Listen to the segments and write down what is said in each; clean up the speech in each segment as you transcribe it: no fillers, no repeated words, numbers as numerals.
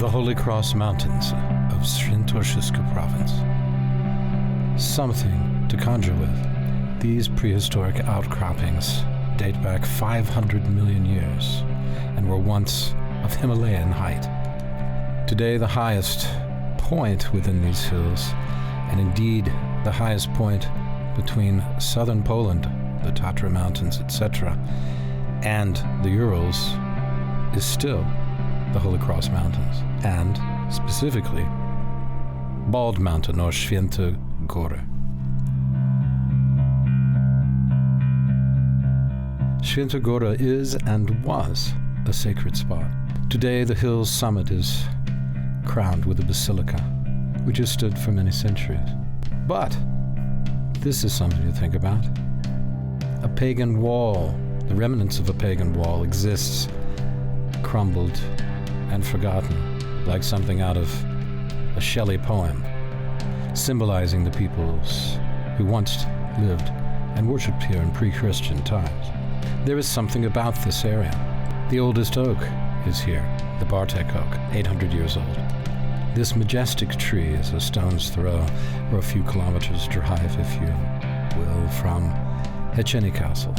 The Holy Cross Mountains of Świętokrzyska province. Something to conjure with. These prehistoric outcroppings date back 500 million years and were once of Himalayan height. Today, the highest point within these hills, and indeed the highest point between southern Poland, the Tatra Mountains, etc., and the Urals, is still the Holy Cross Mountains, and specifically Bald Mountain or Święte Góry. Święte Góra is and was a sacred spot. Today the hill's summit is crowned with a basilica, which has stood for many centuries. But this is something to think about. A pagan wall, the remnants of a pagan wall, exists, crumbled and forgotten, like something out of a Shelley poem, symbolizing the peoples who once lived and worshipped here in pre-Christian times. There is something about this area. The oldest oak is here, the Bartek oak, 800 years old. This majestic tree is a stone's throw, or a few kilometers drive, if you will, from Chęciny Castle.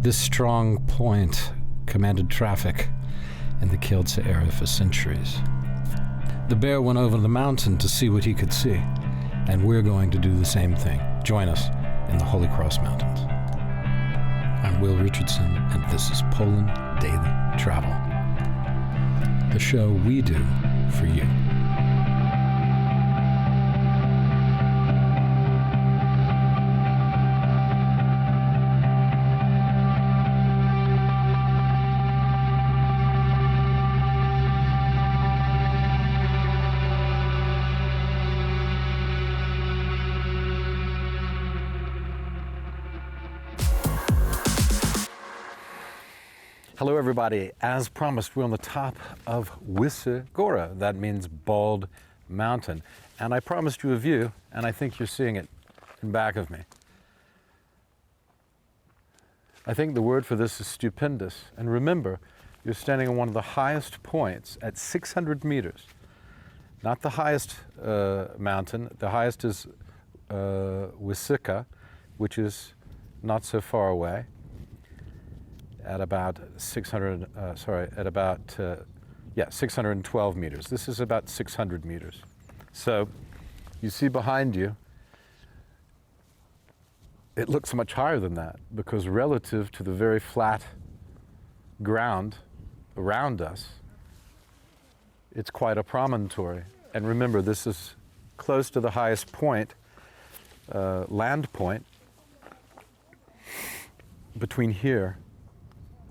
This strong point commanded traffic in the Kielce area for centuries. The bear went over the mountain to see what he could see, and we're going to do the same thing. Join us in the Holy Cross Mountains. I'm Will Richardson, and this is Poland Daily Travel, the show we do for you. Hello everybody, as promised, we're on the top of Łysogóra. That means Bald Mountain. And I promised you a view, and I think you're seeing it in back of me. I think the word for this is stupendous. And remember, you're standing on one of the highest points at 600 meters. Not the highest mountain, the highest is Wysoka, which is not so far away. At about 612 meters. This is about 600 meters. So you see behind you, it looks much higher than that because relative to the very flat ground around us, it's quite a promontory. And remember, this is close to the highest point, land point, between here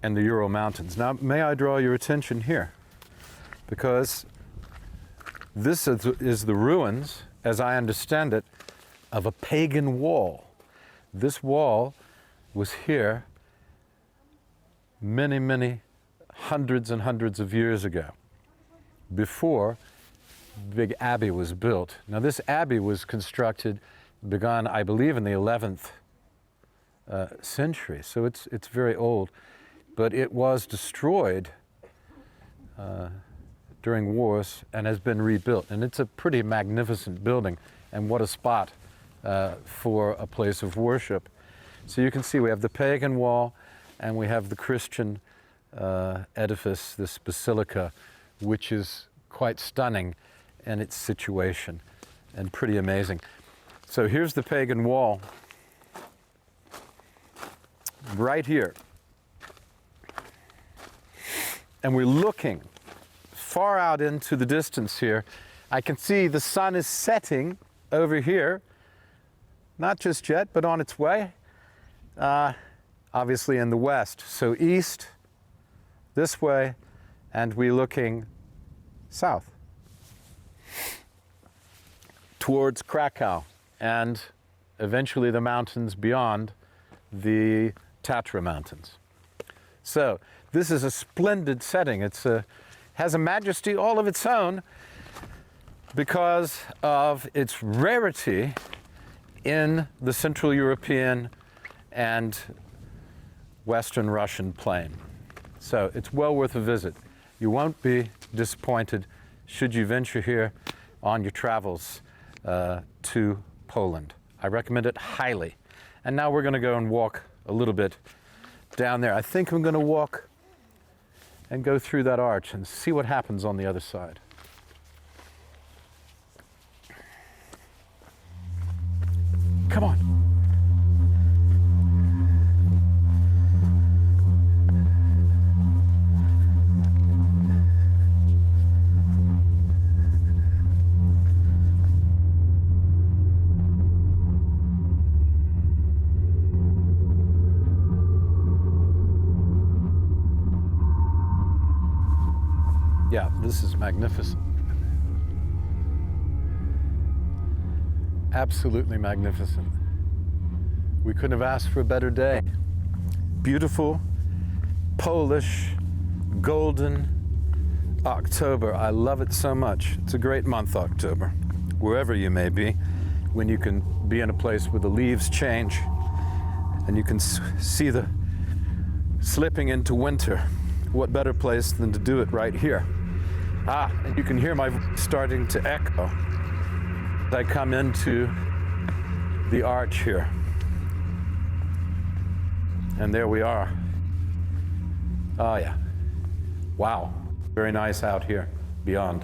and the Ural Mountains. Now, may I draw your attention here? Because this is the ruins, as I understand it, of a pagan wall. This wall was here many, many hundreds and hundreds of years ago, before the big abbey was built. Now, this abbey was begun, I believe, in the 11th century, so it's very old. But it was destroyed during wars and has been rebuilt. And it's a pretty magnificent building, and what a spot for a place of worship. So you can see we have the pagan wall and we have the Christian edifice, this basilica, which is quite stunning in its situation and pretty amazing. So here's the pagan wall right here. And we're looking far out into the distance here. I can see the sun is setting over here, not just yet, but on its way, obviously in the west. So east, this way, and we're looking south towards Krakow and eventually the mountains beyond the Tatra Mountains. So this is a splendid setting. It has a majesty all of its own because of its rarity in the Central European and Western Russian plain. So it's well worth a visit. You won't be disappointed should you venture here on your travels to Poland. I recommend it highly. And now we're going to go and walk a little bit down there. I think I'm going to walk and go through that arch and see what happens on the other side. Come on. Yeah, this is magnificent. Absolutely magnificent. We couldn't have asked for a better day. Beautiful, Polish, golden October. I love it so much. It's a great month, October, wherever you may be, when you can be in a place where the leaves change and you can see the slipping into winter. What better place than to do it right here? And you can hear my voice starting to echo as I come into the arch here. And there we are. Oh yeah. Wow. Very nice out here beyond.